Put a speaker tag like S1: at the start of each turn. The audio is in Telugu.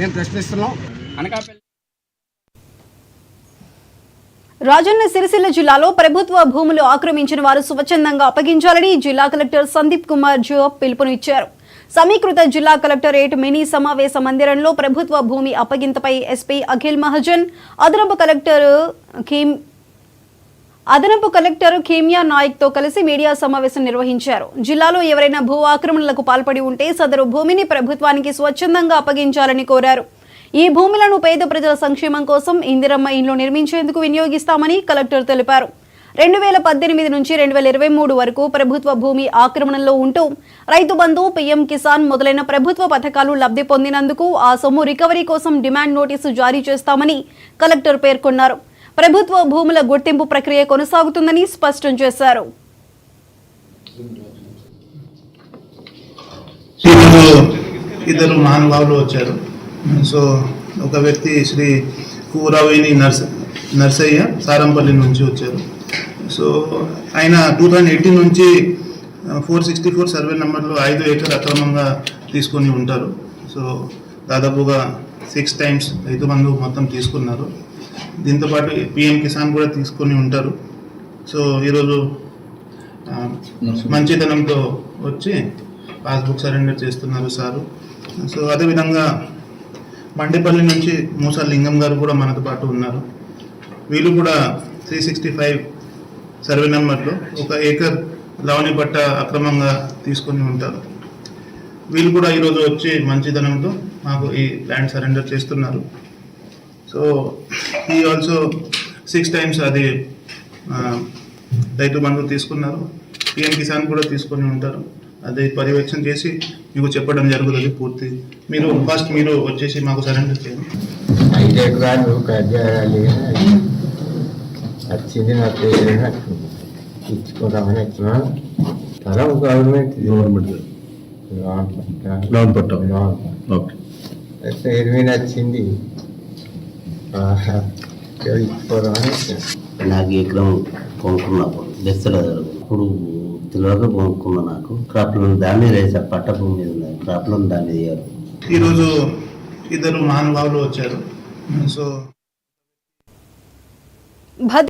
S1: మేము ప్రశ్నిస్తున్నాం.
S2: రాజన్న సిరిసిల్ల జిల్లాలో ప్రభుత్వ భూములు ఆక్రమించిన వారు స్వచ్ఛందంగా అప్పగించాలని జిల్లా కలెక్టర్ సందీప్ కుమార్ జోబ్ పిలుపునిచ్చారు. సమీకృత జిల్లా కలెక్టరేట్ మినీ సమావేశ మందిరంలో ప్రభుత్వ భూమి అప్పగింతపై ఎస్పీ అఖిల్ మహాజన్, అదనపు కలెక్టర్ ఖీమియా నాయక్ తో కలిసి మీడియా సమావేశం నిర్వహించారు. జిల్లాలో ఎవరైనా భూ ఆక్రమణలకు పాల్పడి ఉంటే సదరు భూమిని ప్రభుత్వానికి స్వచ్ఛందంగా అప్పగించాలని కోరారు. ఈ భూములను పేద ప్రజల సంక్షేమం కోసం ఇందిరమ్మ ఇండ్లు నిర్మించేందుకు వినియోగిస్తామని కలెక్టర్ తెలిపారు. 2018 నుంచి 2023 వరకు ప్రభుత్వ భూమి ఆక్రమణలో ఉంటూ రైతు బంధు, పీఎం కిసాన్ మొదలైన ప్రభుత్వ పథకాలు లబ్ధి పొందినందుకు ఆ సొమ్ము రికవరీ కోసం డిమాండ్ నోటీసు జారీ చేస్తామని కలెక్టర్ పేర్కొన్నారు. ప్రభుత్వ భూముల గుర్తింపు ప్రక్రియ కొనసాగుతుందని స్పష్టం చేశారు.
S3: ఇద్దరు మహానుభావులు వచ్చారు. సో ఒక వ్యక్తి శ్రీ కూరవేణి నర్సయ్య సారంపల్లి నుంచి వచ్చారు. సో ఆయన 2018 నుంచి 464 సర్వే నెంబర్లో 5 ఏకర్ అక్రమంగా తీసుకొని ఉంటారు. సో దాదాపుగా 6 టైమ్స్ రైతు బంధు మొత్తం తీసుకున్నారు. దీంతోపాటు పిఎం కిసాన్ కూడా తీసుకొని ఉంటారు. సో ఈరోజు మంచితనంతో వచ్చి పాస్బుక్ సరెండర్ చేస్తున్నారు సారు. సో అదేవిధంగా మండేపల్లి నుంచి మూసా లింగం గారు కూడా మనతో పాటు ఉన్నారు. వీళ్ళు కూడా 365 సర్వే నెంబర్లో 1 ఏకర్ లావణి పట్ట అక్రమంగా తీసుకొని ఉంటారు. వీళ్ళు కూడా ఈరోజు వచ్చి మంచితనంతో మాకు ఈ ల్యాండ్ సరెండర్ చేస్తున్నారు. సో ఈ ఆల్సో 6 టైమ్స్ అది రైతు బంధు తీసుకున్నారు. పిఎం కిసాన్ కూడా తీసుకొని ఉంటారు. అది పర్యవేక్షణ చేసి మీకు చెప్పడం జరుగుతుంది పూర్తి. మీరు ఫస్ట్ మీరు వచ్చేసి మాకు సరెండర్ చేయండి.
S4: 5 ఎకరాలు కబ్జాలు వచ్చింది, నాకు ఇచ్చుకుంటామని వచ్చినా తరం గవర్నమెంట్
S3: లోన్ పట్ట
S4: ఎరువిని వచ్చింది ఇచ్చుకోవడం.
S5: నాకు ఎకరం కొనుక్కున్నప్పుడు బెస్తలేదు ఇప్పుడు తెలియక కొనుక్కున్నా. నాకు క్రాప్ లోన్ దాని మీద వేసా, పట్ట భూమి మీద ఉన్నాయి, క్రాప్ లోన్ దాని మీద వేయాలి.
S3: ఈరోజు ఇద్దరు మహానుభావులు వచ్చారు. సో